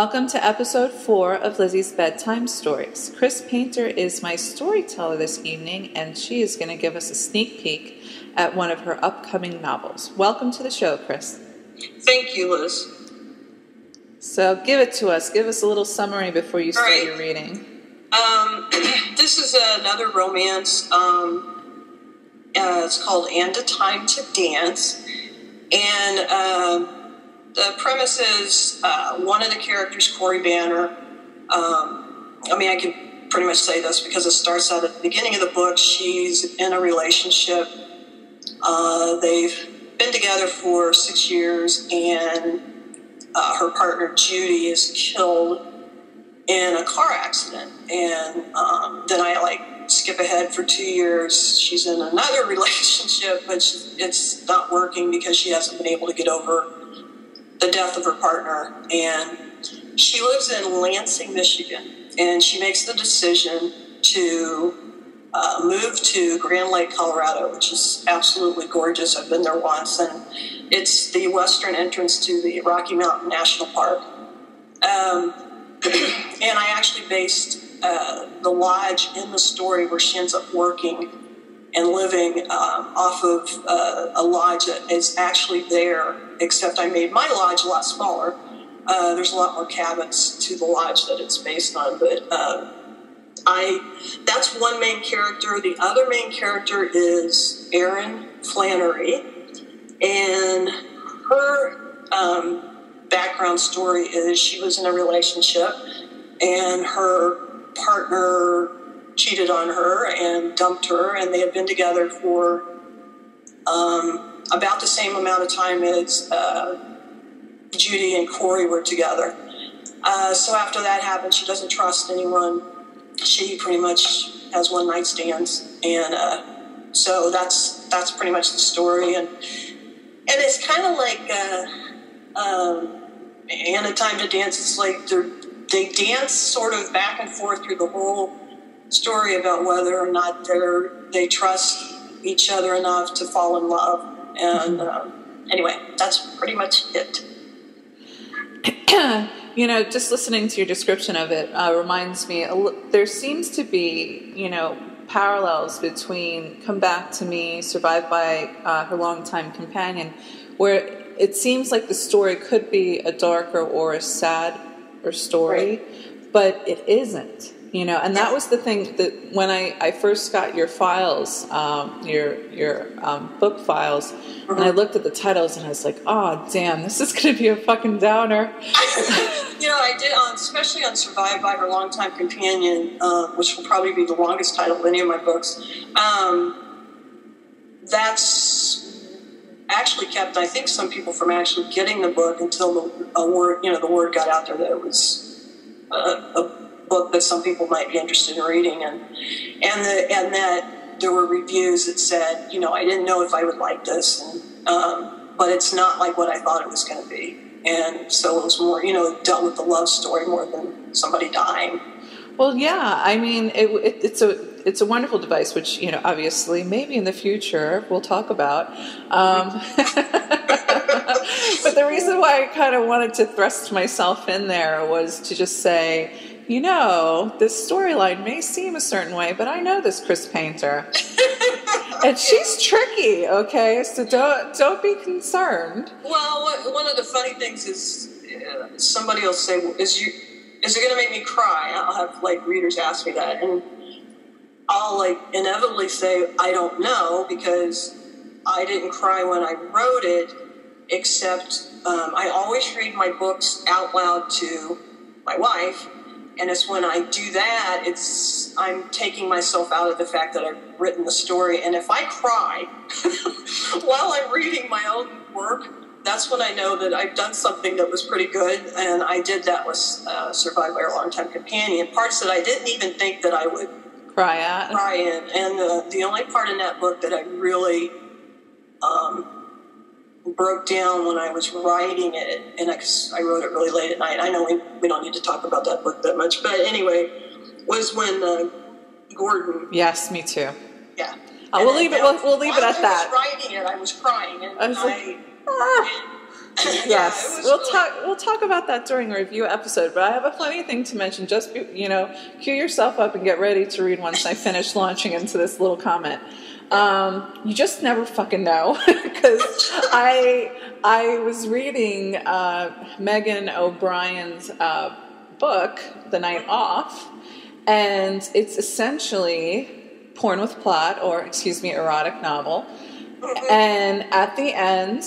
Welcome to episode 4 of Lizzie's Bedtime Stories. Chris Paynter is my storyteller this evening, and she is going to give us a sneak peek at one of her upcoming novels. Welcome to the show, Chris. Thank you, Liz. So give it to us. Give us a little summary before you start your reading. This is another romance. It's called And a Time to Dance. And the premise is one of the characters, Corey Banner. I can pretty much say this because it starts out at the beginning of the book. She's in a relationship. They've been together for 6 years, and her partner, Judy, is killed in a car accident. And then I skip ahead for 2 years. She's in another relationship, but it's not working because she hasn't been able to get over the death of her partner. And she lives in Lansing, Michigan, and she makes the decision to move to Grand Lake, Colorado, which is absolutely gorgeous. I've been there once, and it's the western entrance to the Rocky Mountain National Park. And I actually based the lodge in the story where she ends up working and living off of a lodge that is actually there, except I made my lodge a lot smaller. There's a lot more cabins to the lodge that it's based on, but that's one main character. The other main character is Erin Flannery, and her background story is she was in a relationship, and her partner cheated on her and dumped her, and they had been together for about the same amount of time as Judy and Corey were together. So after that happened, she doesn't trust anyone. She pretty much has one-night stands, and so that's pretty much the story. And it's kind of like And a Time to Dance. It's like they dance sort of back and forth through the whole story about whether or not they trust each other enough to fall in love. And anyway, that's pretty much it. Just listening to your description of it reminds me, there seems to be, parallels between Come Back to Me, survived by her longtime companion, where it seems like the story could be a darker or a sadder story, right, but it isn't. And that was the thing that when I first got your files, your book files, and I looked at the titles and I was like, oh, damn, this is going to be a fucking downer. I did, especially on Survived by Her Longtime Companion, which will probably be the longest title of any of my books. That's actually kept, I think, some people from actually getting the book until the word got out there that it was a book that some people might be interested in reading, and that there were reviews that said, I didn't know if I would like this, but it's not like what I thought it was going to be, and so it was more, dealt with the love story more than somebody dying. Well, yeah, I mean, it's a wonderful device, which obviously maybe in the future we'll talk about. But the reason why I kind of wanted to thrust myself in there was to just say, this storyline may seem a certain way, but I know this Chris Paynter. And she's tricky, okay? So don't be concerned. Well, one of the funny things is somebody will say, is it going to make me cry? I'll have, readers ask me that. And I'll, inevitably say, I don't know, because I didn't cry when I wrote it, except I always read my books out loud to my wife. And it's when I do that, I'm taking myself out of the fact that I've written the story. And if I cry while I'm reading my own work, that's when I know that I've done something that was pretty good. And I did that with Survived by Her Longtime Companion. Parts that I didn't even think that I would cry in. And the only part in that book that I really broke down when I was writing it, and I wrote it really late at night. I know we don't need to talk about that book that much, but anyway, was when Gordon. Yes, me too. Yeah. We'll leave it at that. While I was writing it, I was crying, and Yes, really... we'll talk about that during a review episode. But I have a funny thing to mention. Just cue yourself up and get ready to read once I finish launching into this little comment. You just never fucking know, because I was reading Megan O'Brien's book, The Night Off, and it's essentially porn with plot, or erotic novel. And at the end,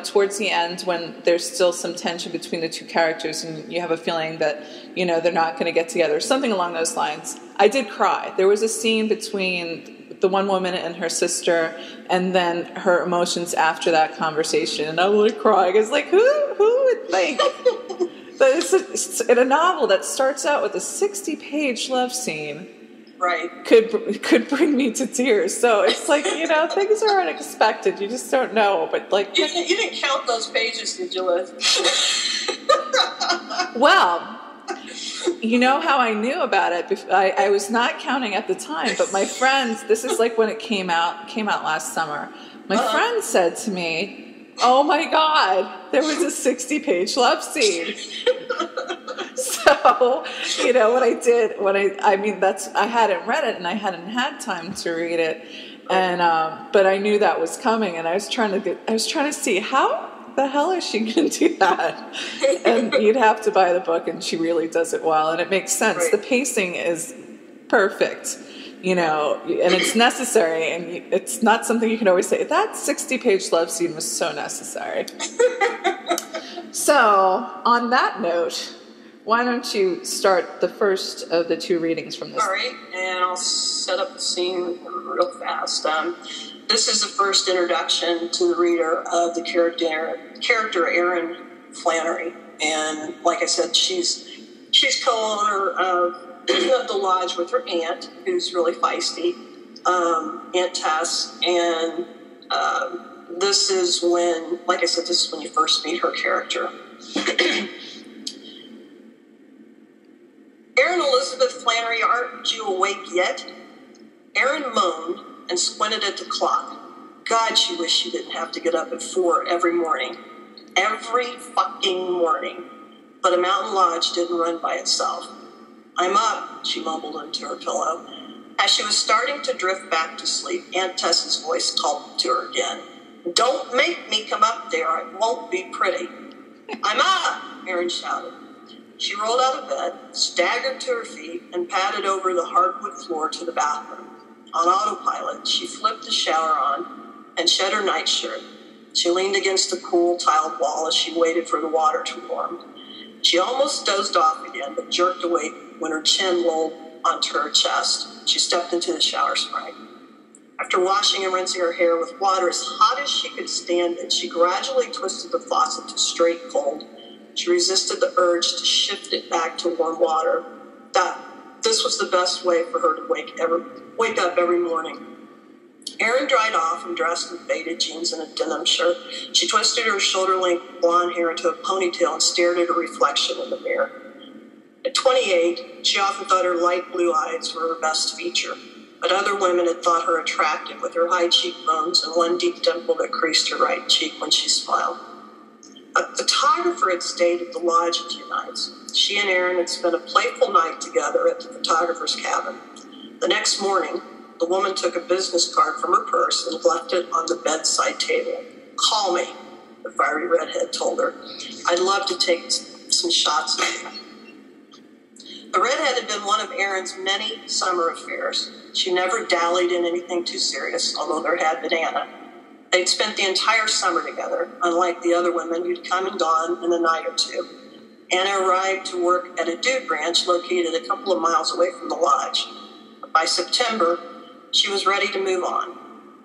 towards the end, when there's still some tension between the two characters and you have a feeling that, they're not going to get together, something along those lines, I did cry. There was a scene between the one woman and her sister, and then her emotions after that conversation, and I was like crying. It's like, who would think that it's in a novel that starts out with a 60-page love scene, right, could bring me to tears? So it's like, things are unexpected. You just don't know. But like, you didn't count those pages, did you, Liz? Well, you know how I knew about it? I was not counting at the time, but my friends, this is like when it came out last summer. My friend said to me, "Oh my God, there was a 60-page love scene." So, what I did, I hadn't read it and I hadn't had time to read it, and but I knew that was coming, and I was trying to see how the hell is she going to do that? And you'd have to buy the book, and she really does it well, and it makes sense. Right. The pacing is perfect, and it's necessary, and it's not something you can always say. That 60-page love scene was so necessary. So, on that note, why don't you start the first of the two readings from this? All right, and I'll set up the scene real fast. This is the first introduction to the reader of the character Erin Flannery, and like I said, she's co-owner of the lodge with her aunt, who's really feisty, Aunt Tess, and this is when, like I said, this is when you first meet her character. Erin Elizabeth Flannery, aren't you awake yet? Erin moaned and squinted at the clock. God, she wished she didn't have to get up at 4 every morning. Every fucking morning. But a mountain lodge didn't run by itself. I'm up, she mumbled into her pillow. As she was starting to drift back to sleep, Aunt Tess's voice called to her again. Don't make me come up there. It won't be pretty. I'm up, Erin shouted. She rolled out of bed, staggered to her feet, and padded over the hardwood floor to the bathroom. On autopilot, she flipped the shower on and shed her nightshirt. She leaned against the cool, tiled wall as she waited for the water to warm. She almost dozed off again, but jerked awake when her chin rolled onto her chest. She stepped into the shower spray. After washing and rinsing her hair with water as hot as she could stand it, she gradually twisted the faucet to straight cold. She resisted the urge to shift it back to warm water. This was the best way for her to wake up every morning. Erin dried off and dressed in faded jeans and a denim shirt. She twisted her shoulder-length blonde hair into a ponytail and stared at her reflection in the mirror. At 28, she often thought her light blue eyes were her best feature, but other women had thought her attractive with her high cheekbones and one deep dimple that creased her right cheek when she smiled. A photographer had stayed at the lodge a few nights. She and Erin had spent a playful night together at the photographer's cabin. The next morning, the woman took a business card from her purse and left it on the bedside table. Call me, the fiery redhead told her. I'd love to take some shots of you. The redhead had been one of Erin's many summer affairs. She never dallied in anything too serious, although there had been Anna. They'd spent the entire summer together, unlike the other women who'd come and gone in a night or two. Anna arrived to work at a dude ranch located a couple of miles away from the lodge. By September, she was ready to move on.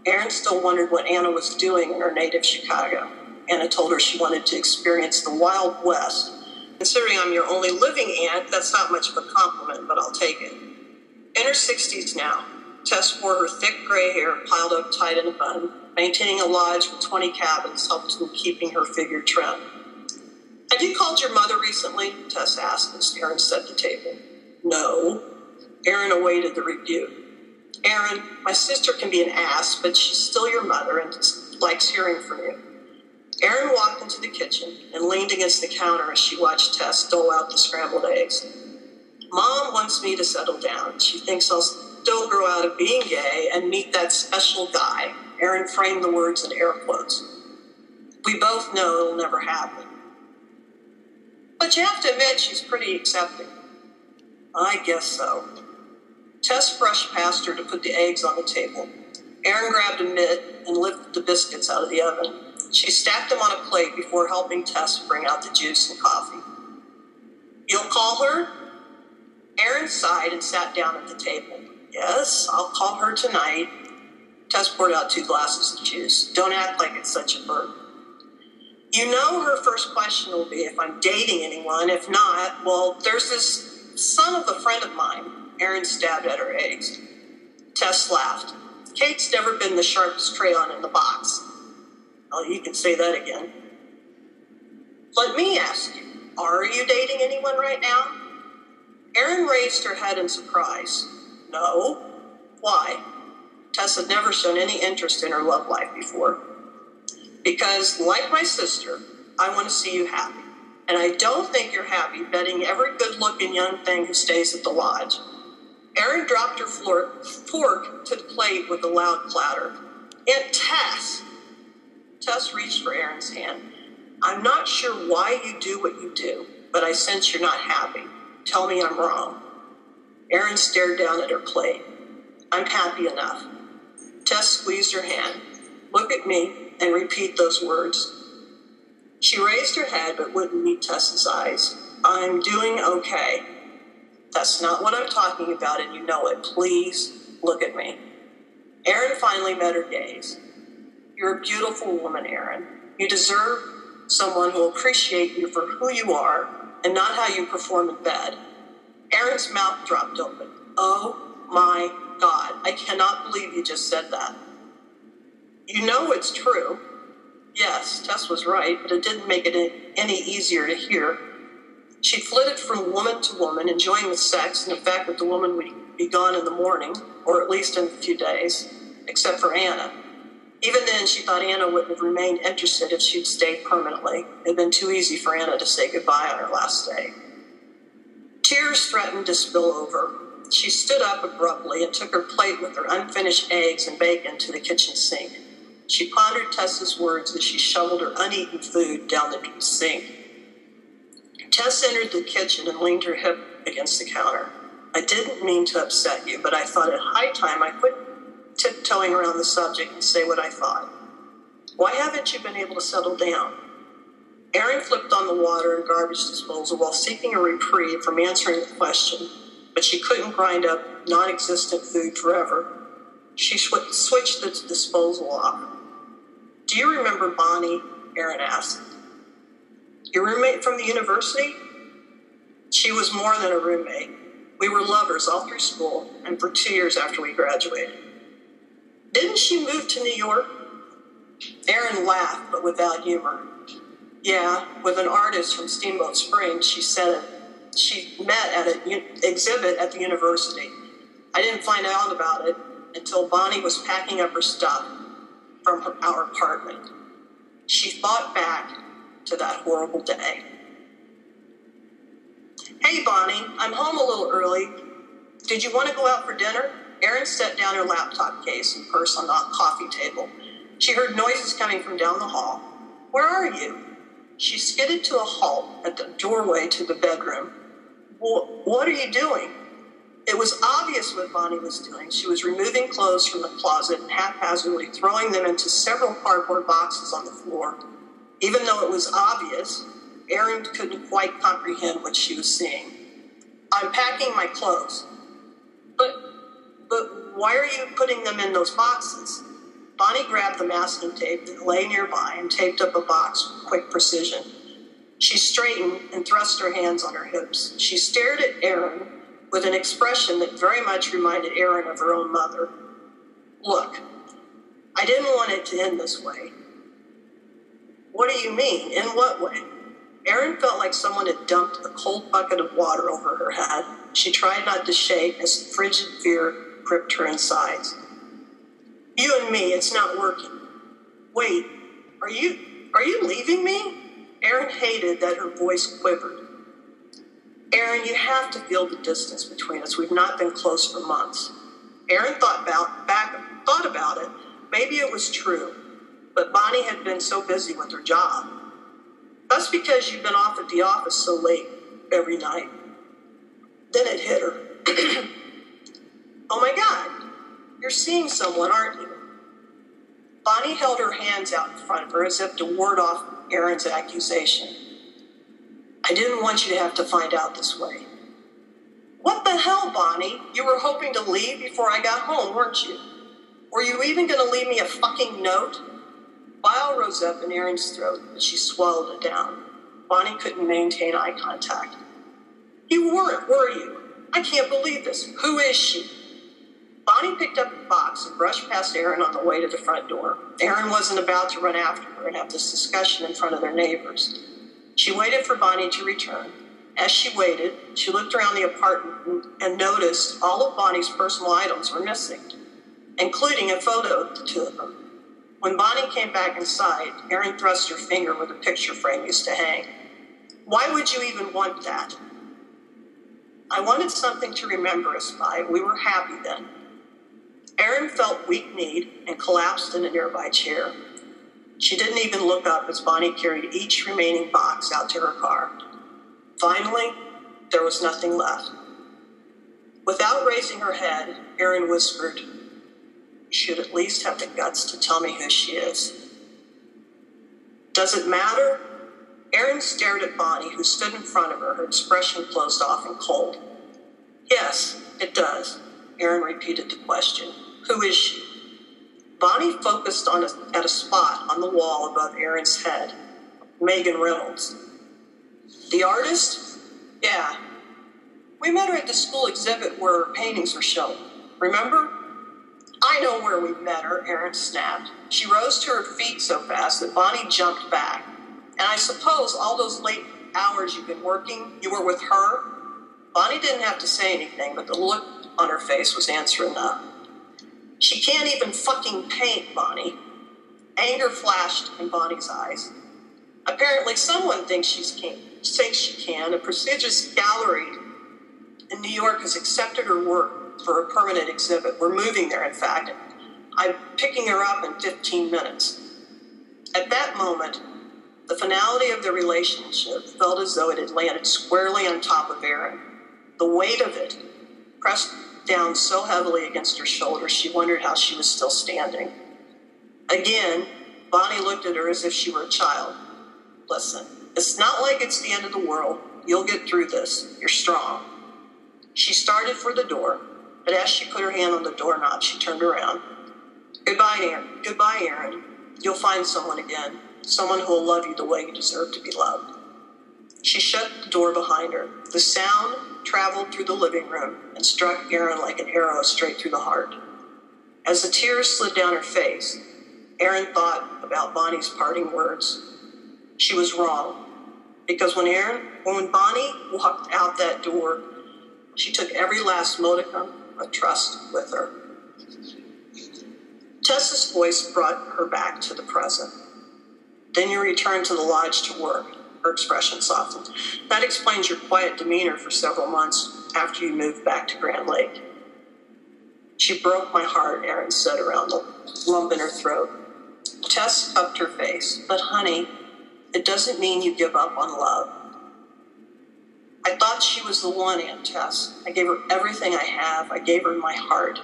Erin still wondered what Anna was doing in her native Chicago. Anna told her she wanted to experience the Wild West. Considering I'm your only living aunt, that's not much of a compliment, but I'll take it. In her 60s now, Tess wore her thick gray hair piled up tight in a bun. Maintaining a lodge with 20 cabins helped in keeping her figure trim. Have you called your mother recently? Tess asked as Erin set the table. No. Erin awaited the rebuke. Erin, my sister can be an ass, but she's still your mother and likes hearing from you. Erin walked into the kitchen and leaned against the counter as she watched Tess dole out the scrambled eggs. Mom wants me to settle down. She thinks I'll still grow out of being gay and meet that special guy. Erin framed the words in air quotes. We both know it'll never happen. But you have to admit she's pretty accepting. I guess so. Tess brushed past her to put the eggs on the table. Erin grabbed a mitt and lifted the biscuits out of the oven. She stacked them on a plate before helping Tess bring out the juice and coffee. You'll call her? Erin sighed and sat down at the table. Yes, I'll call her tonight. Tess poured out 2 glasses of juice. Don't act like it's such a burden. You know her first question will be if I'm dating anyone. If not, well, there's this son of a friend of mine. Erin stabbed at her eggs. Tess laughed. Kate's never been the sharpest crayon in the box. Oh, you can say that again. Let me ask you, are you dating anyone right now? Erin raised her head in surprise. No. Why? Tess had never shown any interest in her love life before. Because, like my sister, I want to see you happy. And I don't think you're happy betting every good-looking young thing who stays at the lodge. Erin dropped her fork to the plate with a loud clatter. Aunt Tess! Tess reached for Erin's hand. I'm not sure why you do what you do, but I sense you're not happy. Tell me I'm wrong. Erin stared down at her plate. I'm happy enough. Tess squeezed her hand. Look at me and repeat those words. She raised her head but wouldn't meet Tess's eyes. I'm doing okay. That's not what I'm talking about, and you know it. Please look at me. Erin finally met her gaze. You're a beautiful woman, Erin. You deserve someone who will appreciate you for who you are and not how you perform in bed. Erin's mouth dropped open. Oh my God, I cannot believe you just said that. You know it's true. Yes, Tess was right, but it didn't make it any easier to hear. She flitted from woman to woman, enjoying the sex and the fact that the woman would be gone in the morning, or at least in a few days, except for Anna. Even then, she thought Anna would have remained interested if she'd stayed permanently. It had been too easy for Anna to say goodbye on her last day. Tears threatened to spill over. She stood up abruptly and took her plate with her unfinished eggs and bacon to the kitchen sink. She pondered Tess's words as she shoveled her uneaten food down the sink. Tess entered the kitchen and leaned her hip against the counter. I didn't mean to upset you, but I thought it high time I quit tiptoeing around the subject and say what I thought. Why haven't you been able to settle down? Erin flipped on the water and garbage disposal while seeking a reprieve from answering the question, but she couldn't grind up non-existent food forever. She switched the disposal off. Do you remember Bonnie? Erin asked. Your roommate from the university? She was more than a roommate. We were lovers all through school and for 2 years after we graduated. Didn't she move to New York? Erin laughed, but without humor. Yeah, with an artist from Steamboat Springs, she said it. She met at an exhibit at the university. I didn't find out about it until Bonnie was packing up her stuff from our apartment. She thought back to that horrible day. Hey, Bonnie, I'm home a little early. Did you want to go out for dinner? Erin set down her laptop case and purse on the coffee table. She heard noises coming from down the hall. Where are you? She skidded to a halt at the doorway to the bedroom. What are you doing? It was obvious what Bonnie was doing. She was removing clothes from the closet and haphazardly throwing them into several cardboard boxes on the floor. Even though it was obvious, Erin couldn't quite comprehend what she was seeing. I'm packing my clothes. But why are you putting them in those boxes? Bonnie grabbed the masking tape that lay nearby and taped up a box with quick precision. She straightened and thrust her hands on her hips. She stared at Erin with an expression that very much reminded Erin of her own mother. Look, I didn't want it to end this way. What do you mean? In what way? Erin felt like someone had dumped a cold bucket of water over her head. She tried not to shake as frigid fear gripped her insides. You and me, it's not working. Wait, are you Are you leaving me? Erin hated that her voice quivered. Erin, you have to feel the distance between us. We've not been close for months. Erin thought about it. Maybe it was true, but Bonnie had been so busy with her job. That's because you've been off at the office so late every night. Then it hit her. Oh my God, you're seeing someone, aren't you? Bonnie held her hands out in front of her as if to ward off Erin's accusation. I didn't want you to have to find out this way. What the hell, Bonnie? You were hoping to leave before I got home, weren't you? Were you even going to leave me a fucking note? Bile rose up in Erin's throat, but she swallowed it down. Bonnie couldn't maintain eye contact. You weren't, were you? I can't believe this. Who is she? Bonnie picked up the box and brushed past Erin on the way to the front door. Erin wasn't about to run after her and have this discussion in front of their neighbors. She waited for Bonnie to return. As she waited, she looked around the apartment and noticed all of Bonnie's personal items were missing, including a photo of the two of them. When Bonnie came back inside, Erin thrust her finger where the picture frame used to hang. Why would you even want that? I wanted something to remember us by. We were happy then. Erin felt weak-kneed and collapsed in a nearby chair. She didn't even look up as Bonnie carried each remaining box out to her car. Finally, there was nothing left. Without raising her head, Erin whispered, "You should at least have the guts to tell me who she is." Does it matter? Erin stared at Bonnie, who stood in front of her, her expression closed off and cold. Yes, it does, Erin repeated the question. Who is she? Bonnie focused at a spot on the wall above Erin's head. Megan Reynolds. The artist? Yeah. We met her at the school exhibit where her paintings were shown. Remember? I know where we met her, Erin snapped. She rose to her feet so fast that Bonnie jumped back. And I suppose all those late hours you've been working, you were with her? Bonnie didn't have to say anything, but the look on her face was answer enough. She can't even fucking paint, Bonnie. Anger flashed in Bonnie's eyes. Apparently someone thinks she can. A prestigious gallery in New York has accepted her work for a permanent exhibit. We're moving there, in fact. I'm picking her up in 15 minutes. At that moment, the finality of the relationship felt as though it had landed squarely on top of Erin. The weight of it pressed down so heavily against her shoulder, she wondered how she was still standing. Again, Bonnie looked at her as if she were a child. Listen, it's not like it's the end of the world. You'll get through this. You're strong. She started for the door, but as she put her hand on the doorknob, she turned around. Goodbye, Erin. Goodbye, Erin. You'll find someone again, someone who will love you the way you deserve to be loved. She shut the door behind her. The sound traveled through the living room and struck Erin like an arrow straight through the heart. As the tears slid down her face, Erin thought about Bonnie's parting words. She was wrong, because when Bonnie walked out that door, she took every last modicum of trust with her. Tessa's voice brought her back to the present. Then you returned to the lodge to work. Her expression softened. That explains your quiet demeanor for several months after you moved back to Grand Lake. She broke my heart, Erin said around the lump in her throat. Tess upped her face. But honey, it doesn't mean you give up on love. I thought she was the one, Aunt Tess. I gave her everything I have. I gave her my heart.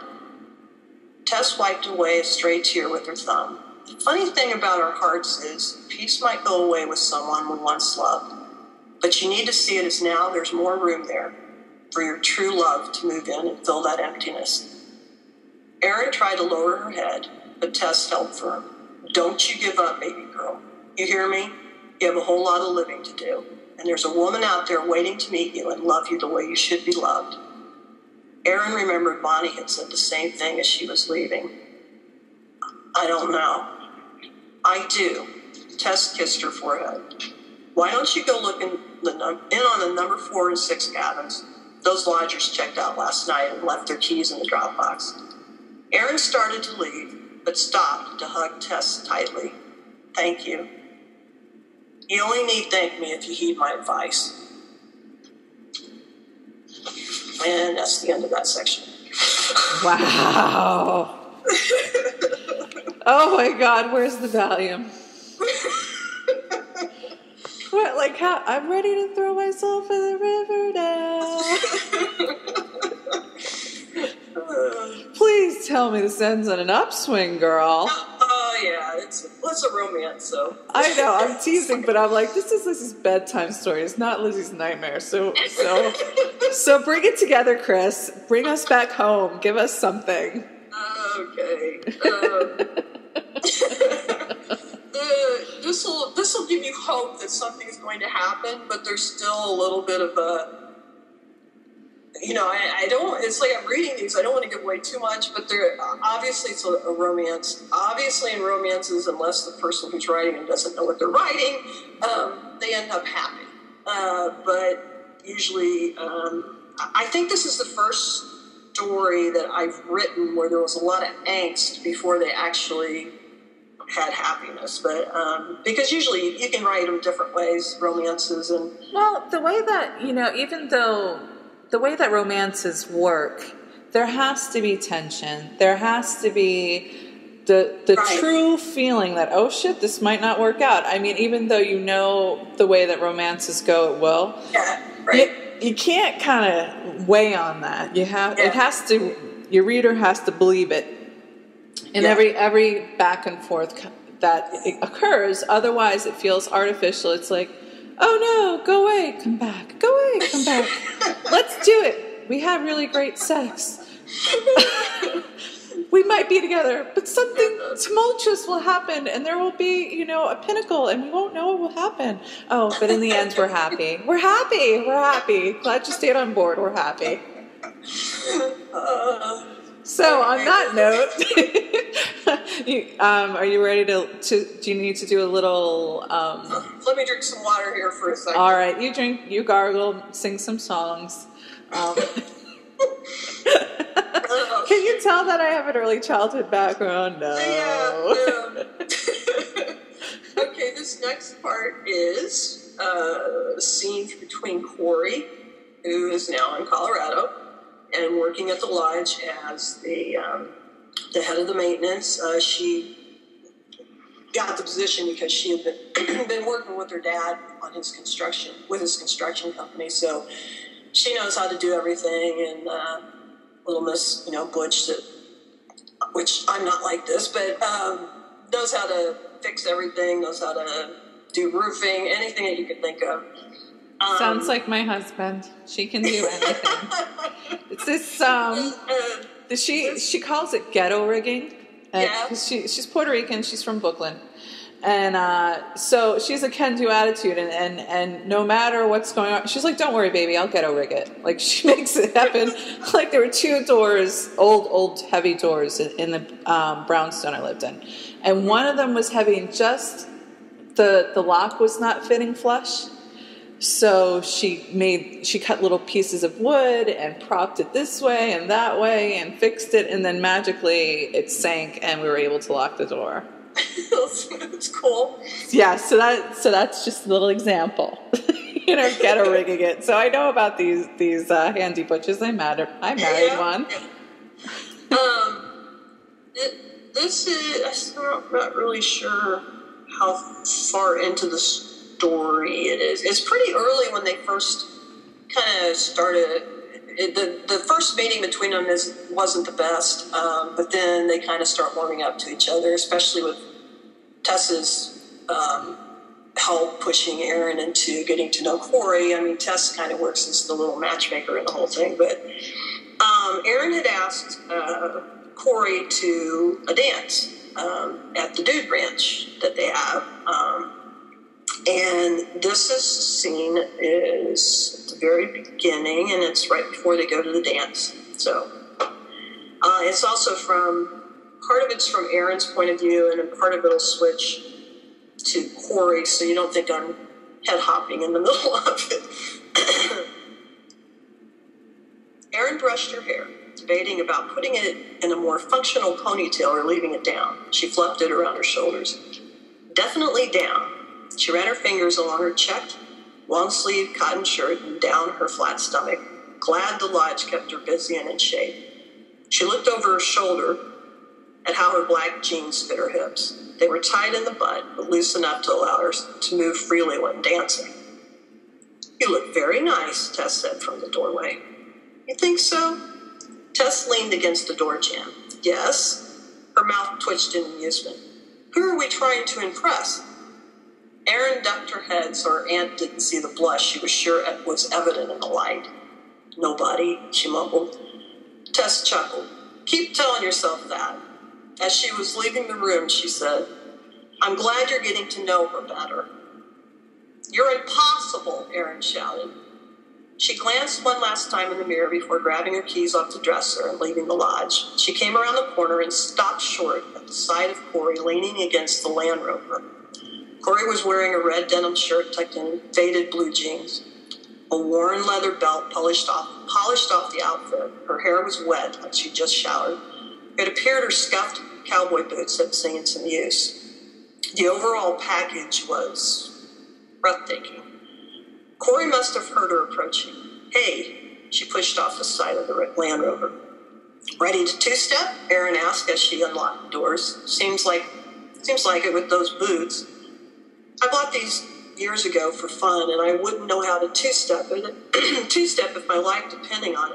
Tess wiped away a stray tear with her thumb. The funny thing about our hearts is peace might go away with someone we once loved, but you need to see it as now there's more room there for your true love to move in and fill that emptiness. Erin tried to lower her head, but Tess held firm. Don't you give up, baby girl. You hear me? You have a whole lot of living to do, and there's a woman out there waiting to meet you and love you the way you should be loved. Erin remembered Bonnie had said the same thing as she was leaving. I don't know. I do. Tess kissed her forehead. Why don't you go look in on the number 4 and 6 cabins? Those lodgers checked out last night and left their keys in the drop box. Erin started to leave, but stopped to hug Tess tightly. Thank you. You only need thank me if you heed my advice. And that's the end of that section. Wow. Oh my God, where's the Valium? What, like how I'm ready to throw myself in the river now. Please tell me this ends on an upswing, girl. Oh yeah, it's a romance, so. I know, I'm teasing, but I'm like, this is Lizzie's bedtime story. It's not Lizzie's nightmare. So bring it together, Chris. Bring us back home. Give us something. Okay. This will give you hope that something's going to happen, but there's still a little bit of a, I don't, it's like I'm reading these, I don't want to give away too much, but obviously it's a romance. Obviously in romances, unless the person who's writing them doesn't know what they're writing, they end up happy. But usually, I think this is the first story that I've written where there was a lot of angst before they actually had happiness, but because usually you can write them different ways, romances, and the way that even though the way that romances work, there has to be tension. There has to be the right. True feeling that, oh shit, this might not work out. I mean, even though the way that romances go, it will. Yeah, right. You can't kind of weigh on that. It has to. Your reader has to believe it. And every back and forth that occurs, otherwise it feels artificial. It's like, oh no, go away, come back. Go away, come back. Let's do it. We have really great sex. We might be together, but something tumultuous will happen, and there will be, a pinnacle, and we won't know what will happen. Oh, but in the end, we're happy. We're happy. We're happy. Glad you stayed on board. We're happy. So on that note, are you ready to? Do you need to do a little? Let me drink some water here for a second. All right, you drink, you gargle, sing some songs. Can you tell that I have an early childhood background? No. Yeah. Okay, this next part is a scene between Corey, who is now in Colorado, and working at the lodge as the head of the maintenance. She got the position because she had been working with her dad on his construction company. So she knows how to do everything. And little Miss, Butch, which I'm not like this, but knows how to fix everything. Knows how to do roofing, anything that you could think of. Sounds like my husband. She can do anything. It's this. She calls it ghetto rigging. Yeah. She's Puerto Rican. She's from Brooklyn, and so she's a can-do attitude. And no matter what's going on, she's like, "Don't worry, baby. I'll ghetto rig it." Like she makes it happen. Like there were 2 doors, old heavy doors in the brownstone I lived in, and one of them was heavy, and just the lock was not fitting flush. So she cut little pieces of wood and propped it this way and that way and fixed it, and then magically it sank and we were able to lock the door. That's cool. Yeah, so that's just a little example. Ghetto rigging it. So I know about these handy butches. I married one. This is, I'm not really sure how far into the story it is. It's pretty early when they first kind of started. The first meeting between them wasn't the best, but then they kind of start warming up to each other, especially with Tess's help pushing Erin into getting to know Corey. I mean, Tess kind of works as the little matchmaker in the whole thing, but Erin had asked Corey to a dance at the dude ranch that they have. And this scene is at the very beginning, and it's right before they go to the dance. So it's also part of it's from Erin's point of view, and then part of it will switch to Corey, so you don't think I'm head hopping in the middle of it. Erin brushed her hair, debating about putting it in a more functional ponytail or leaving it down. She fluffed it around her shoulders. Definitely down. She ran her fingers along her checked, long-sleeved cotton shirt and down her flat stomach, glad the lodge kept her busy and in shape. She looked over her shoulder at how her black jeans fit her hips. They were tight in the butt, but loose enough to allow her to move freely when dancing. "You look very nice," Tess said from the doorway. "You think so?" Tess leaned against the door jamb. "Yes." Her mouth twitched in amusement. "Who are we trying to impress?" Erin ducked her head so her aunt didn't see the blush she was sure it was evident in the light. "Nobody," she mumbled. Tess chuckled. "Keep telling yourself that." As she was leaving the room, she said, "I'm glad you're getting to know her better." "You're impossible," Erin shouted. She glanced one last time in the mirror before grabbing her keys off the dresser and leaving the lodge. She came around the corner and stopped short at the sight of Corey leaning against the Land Rover. Corey was wearing a red denim shirt tucked in faded blue jeans. A worn leather belt polished off the outfit. Her hair was wet, like she'd just showered. It appeared her scuffed cowboy boots had seen some use. The overall package was breathtaking. Corey must have heard her approaching. "Hey," she pushed off the side of the Land Rover. "Ready to two-step?" Erin asked as she unlocked the doors. Seems like it with those boots. "I bought these years ago for fun, and I wouldn't know how to two-step if my life depended on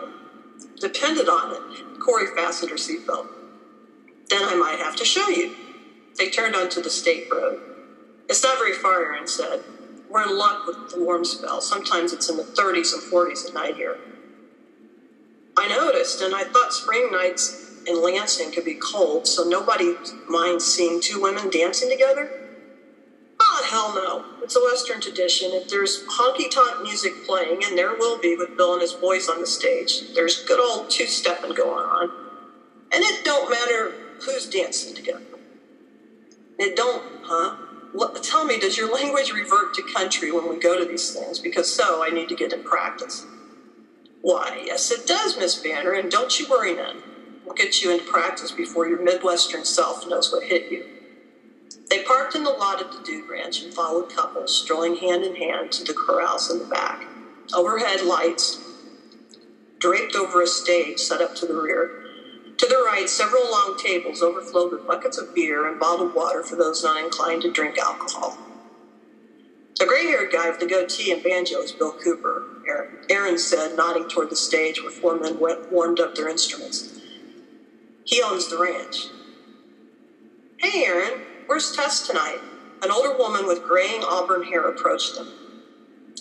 it. Corey fastened her seatbelt. "Then I might have to show you." They turned onto the state road. "It's not very far," Erin said. "We're in luck with the warm spell. Sometimes it's in the 30s and 40s at night here." "I noticed, and I thought spring nights in Lansing could be cold, so nobody minds seeing two women dancing together?" "Oh, hell no. It's a Western tradition. If there's honky-tonk music playing, and there will be with Bill and his boys on the stage, there's good old two-stepping going on. And it don't matter who's dancing together." "It don't, huh? Tell me, does your language revert to country when we go to these things? Because so, I need to get in practice." "Why, yes it does, Miss Banner, and don't you worry none. We'll get you into practice before your Midwestern self knows what hit you." They parked in the lot at the Dude Ranch and followed couples, strolling hand in hand to the corrals in the back. Overhead lights draped over a stage set up to the rear. To the right, several long tables overflowed with buckets of beer and bottled water for those not inclined to drink alcohol. "The gray-haired guy with the goatee and banjo is Bill Cooper," Erin said, nodding toward the stage where four men warmed up their instruments. "He owns the ranch." "Hey, Erin, where's Tess tonight?" An older woman with graying auburn hair approached them.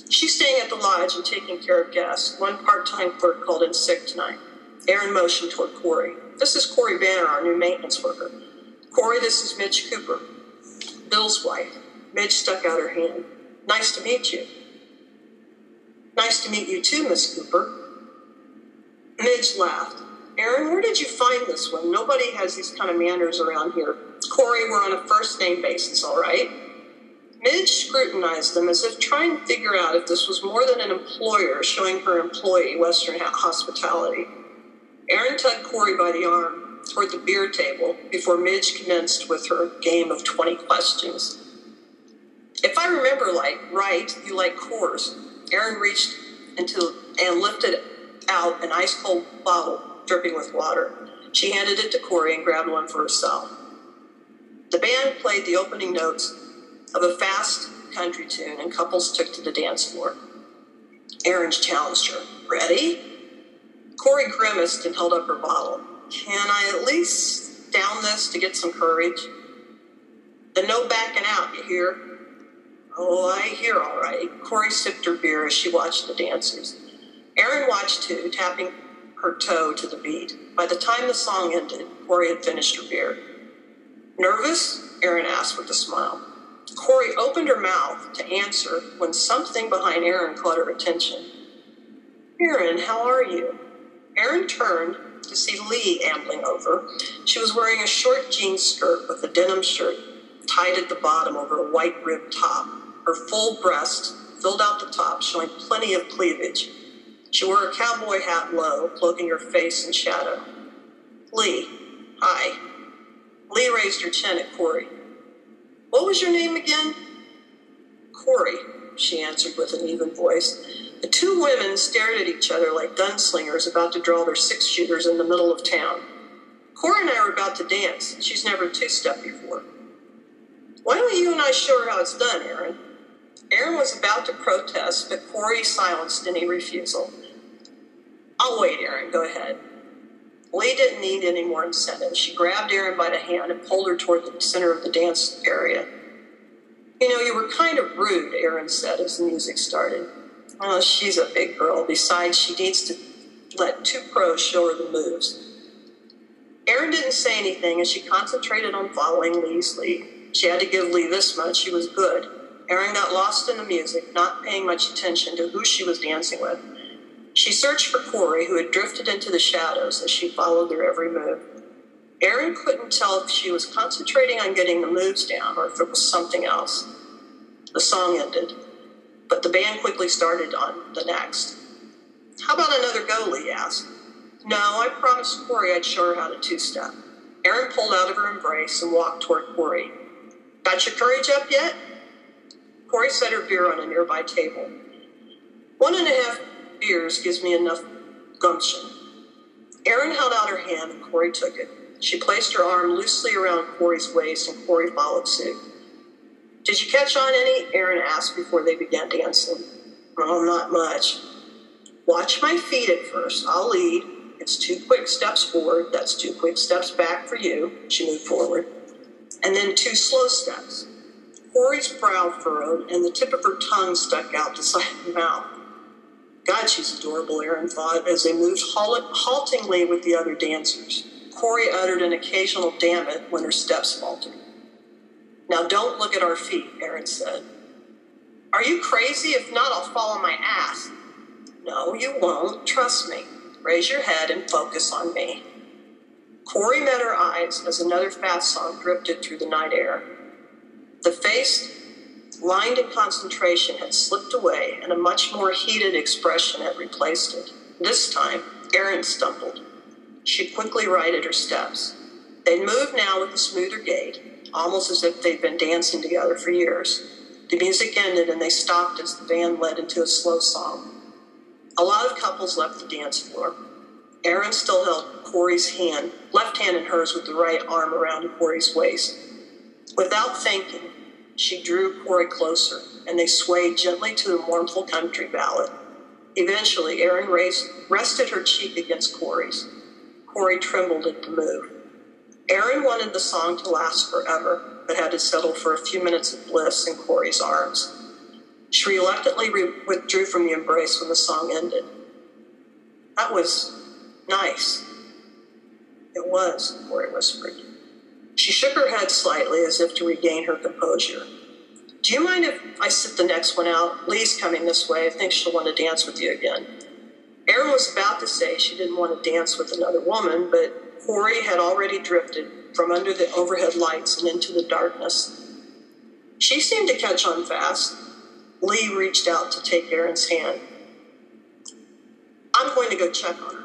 "She's staying at the lodge and taking care of guests. One part-time clerk called in sick tonight." Erin motioned toward Corey. "This is Corey Banner, our new maintenance worker. Corey, this is Midge Cooper, Bill's wife." Midge stuck out her hand. "Nice to meet you." "Nice to meet you too, Miss Cooper." Midge laughed. "Erin, where did you find this one? Nobody has these kind of manners around here. Corey, we're on a first-name basis, all right?" Midge scrutinized them as if trying to figure out if this was more than an employer showing her employee Western hospitality. Erin tugged Corey by the arm toward the beer table before Midge commenced with her game of 20 questions. "If I remember right, you like Coors." Erin reached into and lifted out an ice-cold bottle dripping with water. She handed it to Corey and grabbed one for herself. The band played the opening notes of a fast country tune, and couples took to the dance floor. Erin challenged her. "Ready?" Corey grimaced and held up her bottle. "Can I at least down this to get some courage?" "Then no backing out, you hear?" "Oh, I hear all right." Corey sipped her beer as she watched the dancers. Erin watched too, tapping her toe to the beat. By the time the song ended, Corey had finished her beer. "Nervous?" Erin asked with a smile. Corey opened her mouth to answer when something behind Erin caught her attention. "Erin, how are you?" Erin turned to see Lee ambling over. She was wearing a short jeans skirt with a denim shirt tied at the bottom over a white ribbed top. Her full breast filled out the top, showing plenty of cleavage. She wore a cowboy hat low, cloaking her face in shadow. "Lee, hi." Lee raised her chin at Corey. "What was your name again?" Corey, she answered with an even voice. The two women stared at each other like gunslingers about to draw their six-shooters in the middle of town. Corey and I are about to dance. She's never two-stepped before. Why don't you and I show her how it's done, Erin? Erin was about to protest, but Corey silenced any refusal. I'll wait, Erin. Go ahead. Lee didn't need any more incentive. She grabbed Erin by the hand and pulled her toward the center of the dance area. You know, you were kind of rude, Erin said as the music started. Oh, she's a big girl. Besides, she needs to let two pros show her the moves. Erin didn't say anything as she concentrated on following Lee's lead. She had to give Lee this much. She was good. Erin got lost in the music, not paying much attention to who she was dancing with. She searched for Corey, who had drifted into the shadows as she followed their every move. Erin couldn't tell if she was concentrating on getting the moves down or if it was something else. The song ended, but the band quickly started on the next. How about another go, Lee asked. No, I promised Corey I'd show her how to two-step. Erin pulled out of her embrace and walked toward Corey. Got your courage up yet? Corey set her beer on a nearby table. 1.5 beers gives me enough gumption. Erin held out her hand and Corey took it. She placed her arm loosely around Corey's waist and Corey followed suit. Did you catch on any? Erin asked before they began dancing. Oh, not much. Watch my feet at first. I'll lead. It's 2 quick steps forward. That's 2 quick steps back for you. She moved forward. And then 2 slow steps. Corey's brow furrowed and the tip of her tongue stuck out the side of her mouth. God, she's adorable, Erin thought, as they moved haltingly with the other dancers. Corey uttered an occasional damn it when her steps faltered. Now don't look at our feet, Erin said. Are you crazy? If not, I'll fall on my ass. No, you won't. Trust me. Raise your head and focus on me. Corey met her eyes as another fast song drifted through the night air. The face, lined in concentration, had slipped away and a much more heated expression had replaced it. This time, Erin stumbled. She quickly righted her steps. They'd moved now with a smoother gait, almost as if they'd been dancing together for years. The music ended and they stopped as the band led into a slow song. A lot of couples left the dance floor. Erin still held Corey's hand, left hand in hers with the right arm around Corey's waist. Without thinking, she drew Corey closer, and they swayed gently to a mournful country ballad. Eventually, Erin rested her cheek against Corey's. Corey trembled at the move. Erin wanted the song to last forever, but had to settle for a few minutes of bliss in Corey's arms. She reluctantly withdrew from the embrace when the song ended. That was nice. It was, Corey whispered. She shook her head slightly as if to regain her composure. Do you mind if I sit the next one out? Lee's coming this way. I think she'll want to dance with you again. Erin was about to say she didn't want to dance with another woman, but Corey had already drifted from under the overhead lights and into the darkness. She seemed to catch on fast. Lee reached out to take Erin's hand. I'm going to go check on her.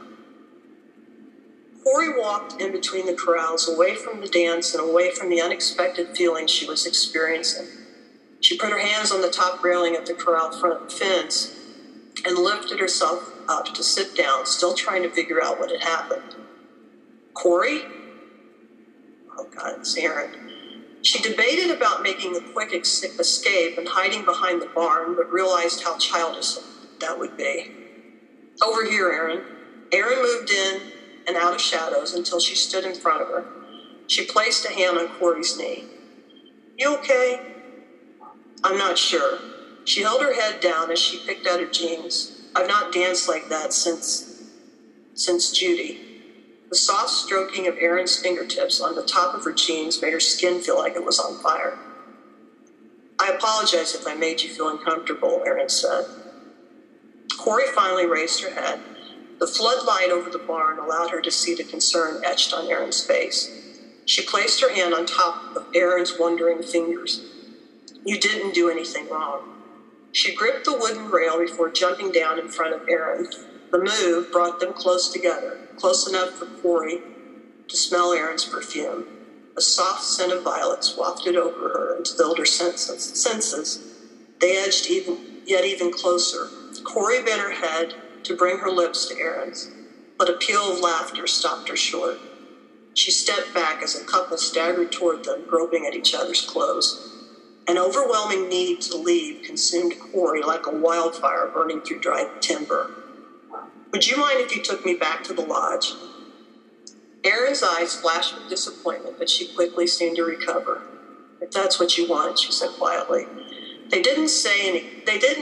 Corey walked in between the corrals, away from the dance and away from the unexpected feeling she was experiencing. She put her hands on the top railing of the corral front fence and lifted herself up to sit down, still trying to figure out what had happened. Corey? Oh, God, it's Erin. She debated about making a quick escape and hiding behind the barn, but realized how childish that would be. Over here, Erin. Erin moved in and out of shadows until she stood in front of her. She placed a hand on Corey's knee. You okay? I'm not sure. She held her head down as she picked out her jeans. I've not danced like that since Judy. The soft stroking of Erin's fingertips on the top of her jeans made her skin feel like it was on fire. I apologize if I made you feel uncomfortable, Erin said. Corey finally raised her head. The floodlight over the barn allowed her to see the concern etched on Erin's face. She placed her hand on top of Erin's wondering fingers. You didn't do anything wrong. She gripped the wooden rail before jumping down in front of Erin. The move brought them close together, close enough for Corey to smell Erin's perfume. A soft scent of violets wafted over her and filled her senses. They edged even closer. Corey bent her head to bring her lips to Erin's, but a peal of laughter stopped her short. She stepped back as a couple staggered toward them, groping at each other's clothes. An overwhelming need to leave consumed Corey like a wildfire burning through dry timber. Would you mind if you took me back to the lodge? Erin's eyes flashed with disappointment, but she quickly seemed to recover. If that's what you want, she said quietly. They didn't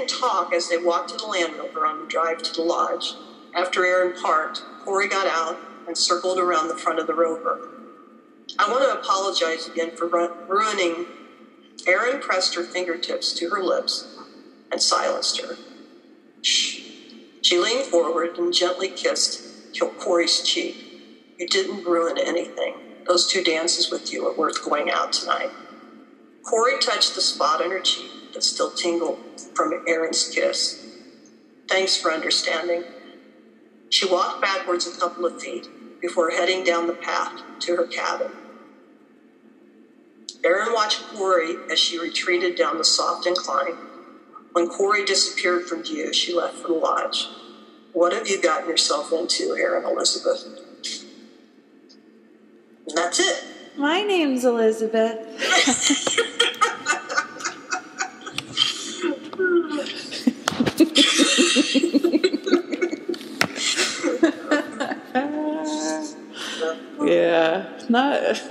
talk as they walked to the Land Rover on the drive to the lodge. After Erin parked, Corey got out and circled around the front of the Rover. I want to apologize again for ruining. Erin pressed her fingertips to her lips and silenced her. Shh. She leaned forward and gently kissed Corey's cheek. You didn't ruin anything. Those 2 dances with you are worth going out tonight. Corey touched the spot on her cheek that still tingled from Erin's kiss. Thanks for understanding. She walked backwards a couple of feet before heading down the path to her cabin. Erin watched Corey as she retreated down the soft incline. When Corey disappeared from view, she left for the lodge. What have you gotten yourself into, Erin Elizabeth? And that's it. My name's Elizabeth. Yeah, not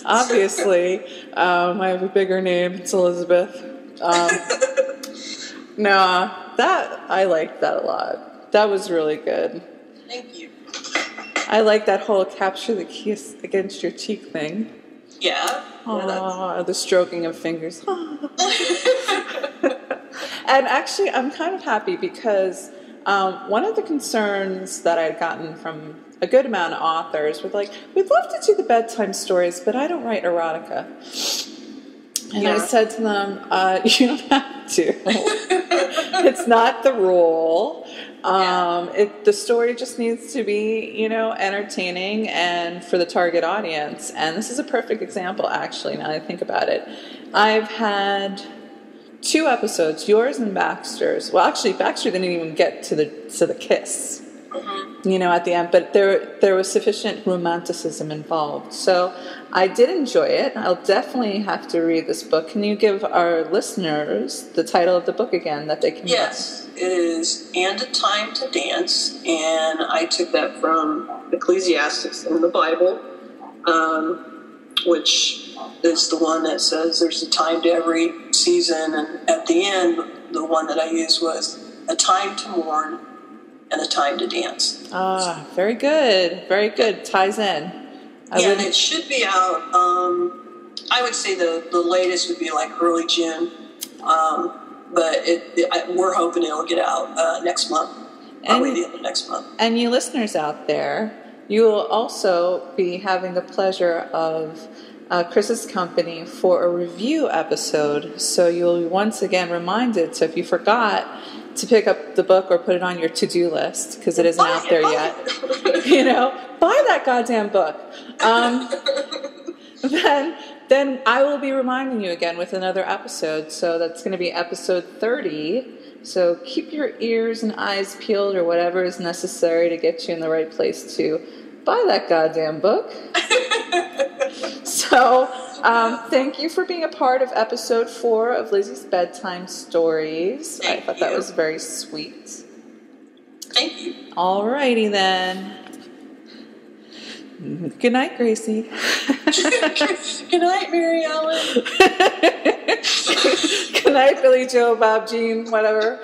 obviously. I have a bigger name. It's Elizabeth. No, that I liked that a lot. That was really good. Thank you. I like that whole capture the kiss against your cheek thing. Yeah. The stroking of fingers. And actually, I'm kind of happy because one of the concerns that I'd gotten from a good amount of authors was like, we'd love to do the bedtime stories, but I don't write erotica. And I said to them, you don't have to. It's not the rule. The story just needs to be, entertaining and for the target audience. And this is a perfect example, actually, now that I think about it. I've had 2 episodes, yours and Baxter's. Well, actually, Baxter didn't even get to the kiss. At the end, but there was sufficient romanticism involved. So I did enjoy it. I'll definitely have to read this book. Can you give our listeners the title of the book again that they can Yes, it is And a Time to Dance, and I took that from Ecclesiastes in the Bible, which is the one that says there's a time to every season, and at the end, the one that I used was a time to mourn and a time to dance. Ah, very good. Very good. Ties in. And it should be out, I would say the latest would be like early June. But we're hoping it'll get out next month. Probably the end of next month. And you listeners out there, you will also be having the pleasure of Chris's company for a review episode. So you'll be once again reminded. So if you forgot to pick up the book or put it on your to-do list, because it isn't out there yet, buy that goddamn book. Then I will be reminding you again with another episode. So that's going to be episode 30. So keep your ears and eyes peeled or whatever is necessary to get you in the right place to buy that goddamn book. So thank you for being a part of episode 4 of Lizzie's Bedtime Stories. I thought that was very sweet. Thank you. Alrighty then. Good night, Gracie. Good night, Mary Ellen. Good night, Billy Joe, Bob Jean, whatever.